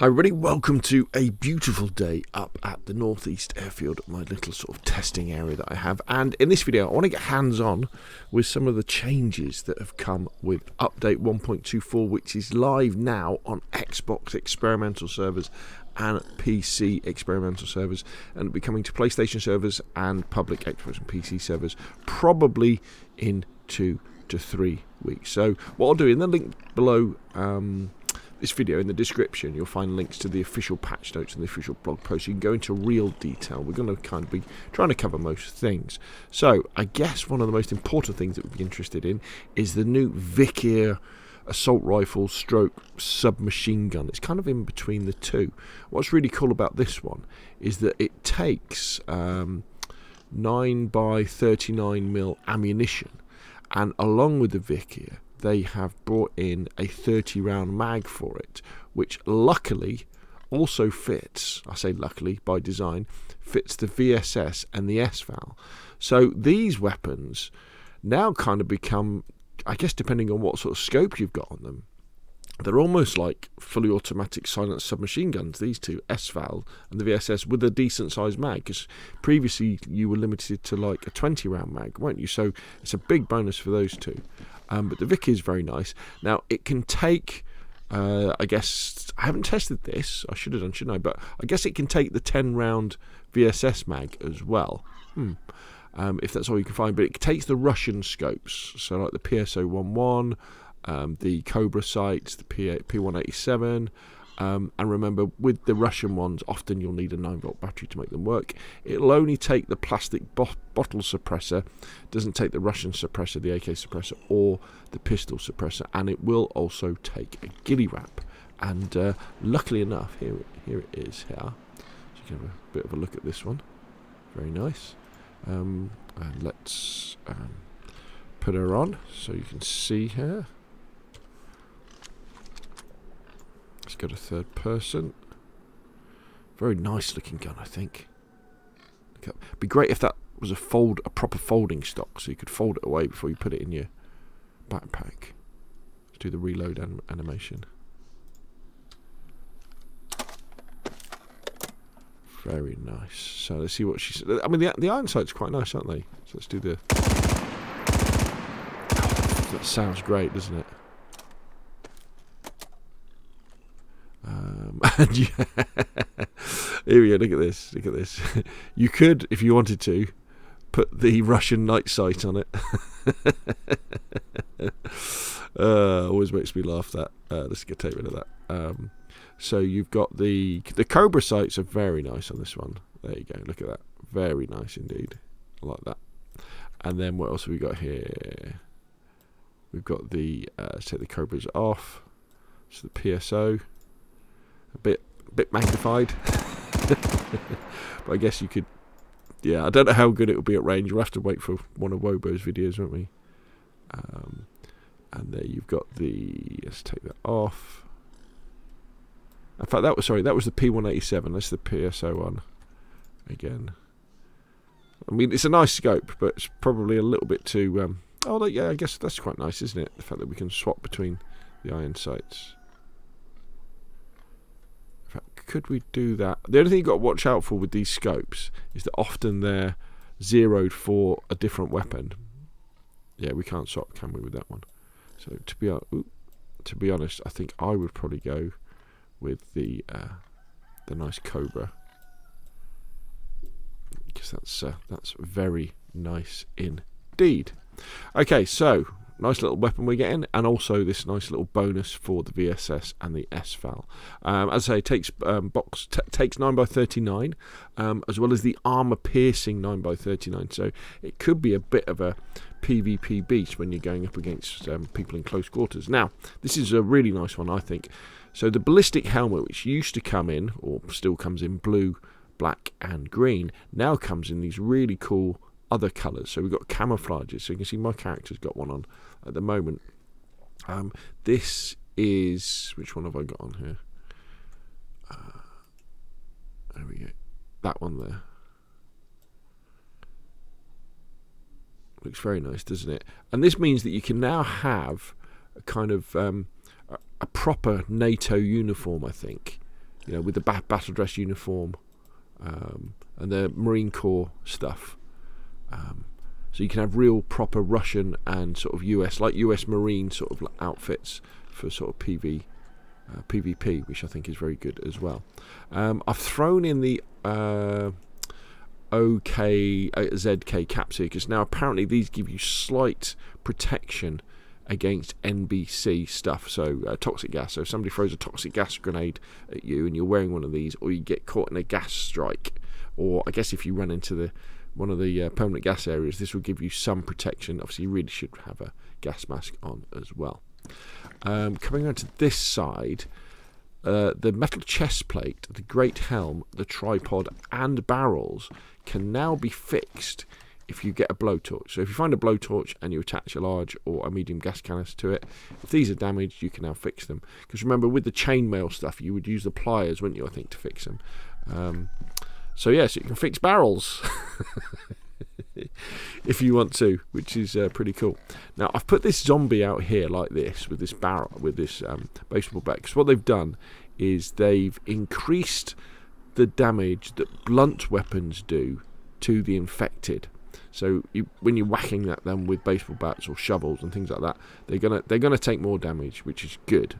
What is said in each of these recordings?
Hi everybody, welcome to a beautiful day up at the Northeast Airfield, my little sort of testing area that I have. And in this video I want to get hands-on with some of the changes that have come with update 1.24, which is live now on Xbox experimental servers and PC experimental servers, and it'll be coming to PlayStation servers and public Xbox and PC servers probably in 2 to 3 weeks. So what I'll do in the link below this video, in the description, you'll find links to the official patch notes and the official blog post. You can go into real detail. We're going to kind of be trying to cover most things. So I guess one of the most important things that we'd be interested in is the new Vikhr assault rifle stroke submachine gun. It's kind of in between the two. What's really cool about this one is that it takes 9x39mm ammunition, and along with the Vikhr they have brought in a 30-round mag for it, which luckily also fits, I say luckily by design, fits the VSS and the SVAL. So these weapons now kind of become, I guess depending on what sort of scope you've got on them, they're almost like fully automatic silent submachine guns, these two, SVAL and the VSS, with a decent sized mag, because previously you were limited to like a 20-round mag, weren't you? So it's a big bonus for those two. But the Vikhr is very nice. Now it can take, I guess, I haven't tested this, I should have done, shouldn't I? But I guess it can take the 10-round VSS mag as well. If that's all you can find. But it takes the Russian scopes, so like the PSO-11, the Cobra sights, the P187, and remember with the Russian ones often you'll need a 9-volt battery to make them work. It'll only take the plastic bottle suppressor, doesn't take the Russian suppressor, the AK suppressor, or the pistol suppressor, and it will also take a ghillie wrap. And luckily enough, here it is here. So you can have a bit of a look at this one. Very nice. And let's put her on so you can see her. Let's go to third person. Very nice looking gun, I think. It'd be great if that was a proper folding stock, so you could fold it away before you put it in your backpack. Let's do the reload animation. Very nice. So let's see what she said. I mean, the iron sights are quite nice, aren't they? So let's do the. That sounds great, doesn't it? And yeah, here we go. Look at this. Look at this. You could, if you wanted to, put the Russian night sight on it. Always makes me laugh. That let's take rid of that. So you've got the Cobra sights are very nice on this one. There you go. Look at that. Very nice indeed. I like that. And then what else have we got here? We've got the let's take the Cobras off. So the PSO. A bit magnified. But I guess you could, yeah, I don't know how good it will be at range. We'll have to wait for one of Wobo's videos, won't we? And there you've got the, let's take that off. In fact, that was the P187. That's the PSO one again. I mean, it's a nice scope, but it's probably a little bit too oh yeah, I guess that's quite nice, isn't it? The fact that we can swap between the iron sights. Could we do that? The only thing you've got to watch out for with these scopes is that often they're zeroed for a different weapon. Yeah, we can't swap, can we, with that one? So to be honest, I think I would probably go with the nice Cobra, because that's very nice indeed. Okay, so nice little weapon we're getting, and also this nice little bonus for the VSS and the SVAL. As I say, it takes takes 9x39, as well as the armor piercing 9x39. So it could be a bit of a PvP beast when you're going up against people in close quarters. Now, this is a really nice one, I think. So the ballistic helmet, which used to come in, or still comes in blue, black, and green, now comes in these really cool other colours. So we've got camouflages, so you can see my character's got one on at the moment. This is, which one have I got on here? There we go, that one there. Looks very nice, doesn't it? And this means that you can now have a kind of a proper NATO uniform, I think, with the battle dress uniform and the Marine Corps stuff. So you can have real proper Russian and sort of US Marine sort of outfits for sort of PvP, which I think is very good as well. I've thrown in the ZK cap seekers. Now apparently these give you slight protection against NBC stuff, so toxic gas. So if somebody throws a toxic gas grenade at you and you're wearing one of these, or you get caught in a gas strike, or I guess if you run into one of the permanent gas areas, this will give you some protection. Obviously you really should have a gas mask on as well. Coming on to this side, the metal chest plate, the great helm, the tripod and barrels can now be fixed if you get a blowtorch. So if you find a blowtorch and you attach a large or a medium gas canister to it, if these are damaged, you can now fix them. Because remember, with the chainmail stuff, you would use the pliers, wouldn't you, I think, to fix them. So yes, you can fix barrels if you want to, which is pretty cool. Now I've put this zombie out here like this with this barrel, with this baseball bat, because what they've done is they've increased the damage that blunt weapons do to the infected. So when you're whacking at them with baseball bats or shovels and things like that, they're gonna take more damage, which is good.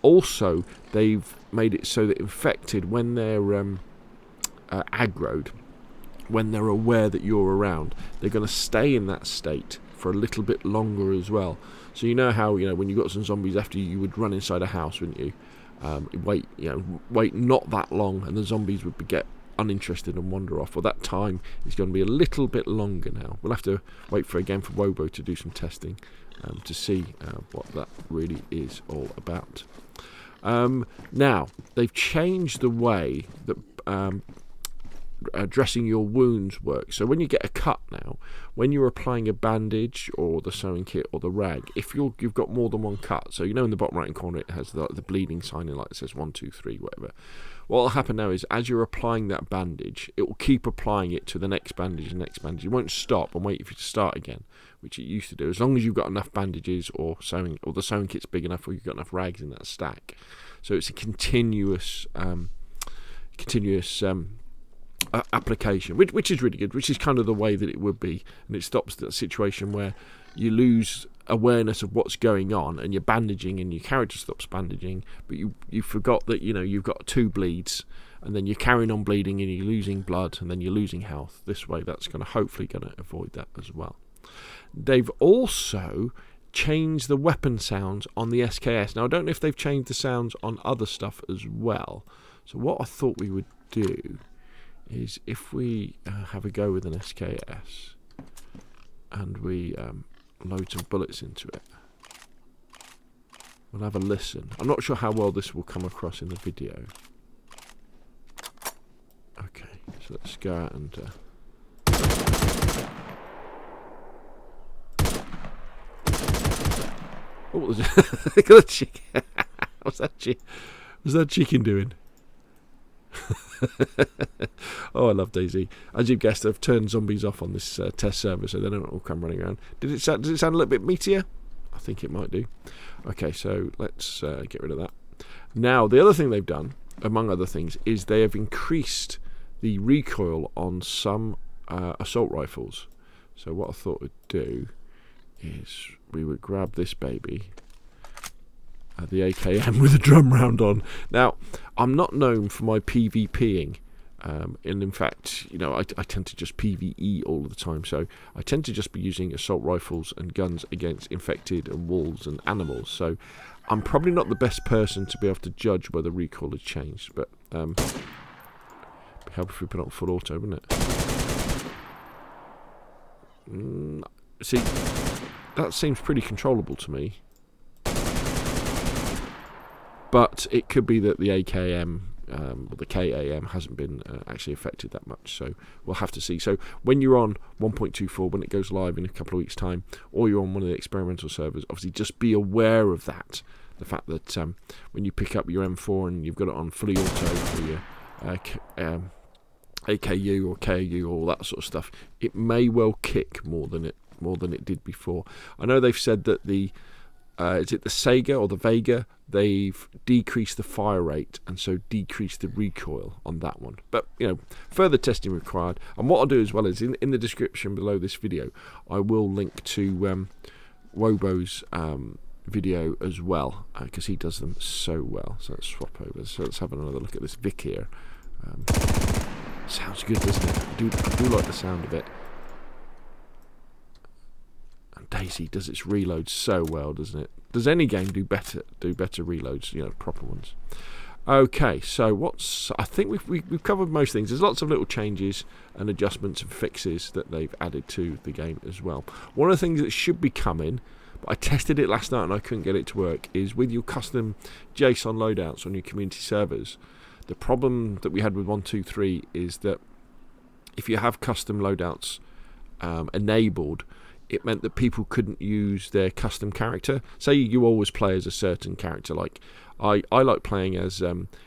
Also, they've made it so that infected, when they're aggroed, when they're aware that you're around, they're going to stay in that state for a little bit longer as well. So you know how when you got some zombies after you would run inside a house, wouldn't you? Wait not that long, and the zombies would get uninterested and wander off. Well, that time is going to be a little bit longer now. We'll have to wait for Wobo to do some testing to see what that really is all about. Now they've changed the way that dressing your wounds work. So when you get a cut now, when you're applying a bandage or the sewing kit or the rag, if you've got more than one cut, so in the bottom right hand corner it has the bleeding sign in, like it says 1, 2, 3, whatever. What will happen now is, as you're applying that bandage, it will keep applying it to the next bandage and next bandage. It won't stop and wait for you to start again, which it used to do, as long as you've got enough bandages or sewing, or the sewing kit's big enough, or you've got enough rags in that stack. So it's a continuous application, which is really good, which is kind of the way that it would be, and it stops that situation where you lose awareness of what's going on and you're bandaging and your character stops bandaging, but you forgot that you've got 2 bleeds, and then you're carrying on bleeding and you're losing blood and then you're losing health. This way, that's hopefully going to avoid that as well. They've also changed the weapon sounds on the SKS. Now I don't know if they've changed the sounds on other stuff as well, so what I thought we would do is, if we have a go with an SKS and we load some bullets into it, we'll have a listen. I'm not sure how well this will come across in the video. Okay, so let's go out and oh, look at that chicken. What's that chicken doing? Oh, I love DayZ. As you've guessed, I've turned zombies off on this test server, so they don't all come running around. Does it sound a little bit meatier? I think it might do. Okay, so let's get rid of that. Now, the other thing they've done, among other things, is they have increased the recoil on some assault rifles. So what I thought we'd do is we would grab this baby, the AKM with a drum round on. Now, I'm not known for my PvPing, and in fact, I tend to just PvE all the time, so I tend to just be using assault rifles and guns against infected and wolves and animals, so I'm probably not the best person to be able to judge whether recoil has changed, but it'd be helpful if we put it on full auto, wouldn't it? See, that seems pretty controllable to me. But it could be that the AKM or the KAM hasn't been actually affected that much, so we'll have to see. So when you're on 1.24, when it goes live in a couple of weeks' time, or you're on one of the experimental servers, obviously just be aware of that. The fact that when you pick up your M4 and you've got it on fully auto for your AKU or KU or all that sort of stuff, it may well kick more than it did before. I know they've said that the is it the Sega or the Vega? They've decreased the fire rate and so decreased the recoil on that one. But, further testing required. And what I'll do as well is in the description below this video, I will link to Wobo's video as well, because he does them so well. So let's swap over. So let's have another look at this Vikhr. Sounds good, doesn't it? I do like the sound of it. And DayZ does its reloads so well, doesn't it? Does any game do better reloads, proper ones? Okay, so I think we've covered most things. There's lots of little changes and adjustments and fixes that they've added to the game as well. One of the things that should be coming, but I tested it last night and I couldn't get it to work, is with your custom JSON loadouts on your community servers. The problem that we had with 1.2.3 is that if you have custom loadouts enabled, it meant that people couldn't use their custom character. Say you always play as a certain character, like I like playing as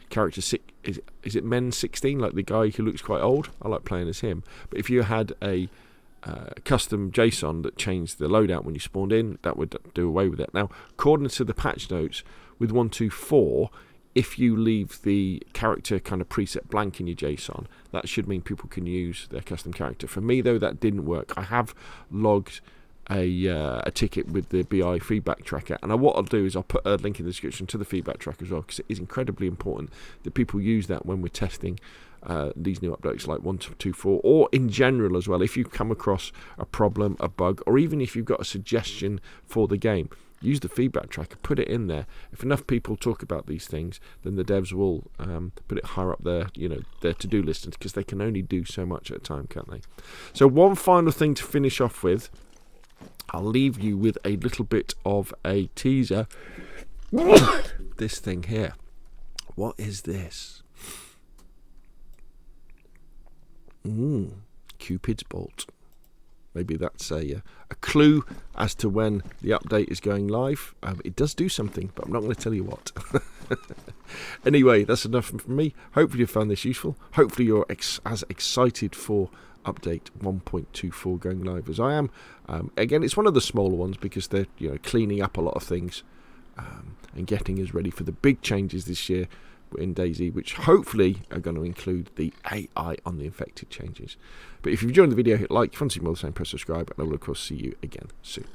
character is it Men 16, like the guy who looks quite old. I like playing as him. But if you had a custom JSON that changed the loadout when you spawned in, that would do away with it. Now, according to the patch notes with 1.2.4, if you leave the character kind of preset blank in your JSON, that should mean people can use their custom character. For me, though, that didn't work. I have logged a ticket with the BI feedback tracker, and what I'll do is I'll put a link in the description to the feedback tracker as well, because it is incredibly important that people use that when we're testing these new updates like 1.2.4, or in general as well. If you come across a problem, a bug, or even if you've got a suggestion for the game, use the feedback tracker, put it in there. If enough people talk about these things, then the devs will put it higher up their to-do list, because they can only do so much at a time, can't they? So one final thing to finish off with, I'll leave you with a little bit of a teaser. This thing here. What is this? Cupid's bolt. Maybe that's a clue as to when the update is going live. It does do something, but I'm not going to tell you what. Anyway, that's enough from me. Hopefully you found this useful. Hopefully you're as excited for update 1.2.4 going live as I am. Again, it's one of the smaller ones because they're cleaning up a lot of things and getting us ready for the big changes this year in DayZ, which hopefully are going to include the AI on the infected changes. But if you've enjoyed the video, hit like. If you want to see more of the same, press subscribe, and I will of course see you again soon.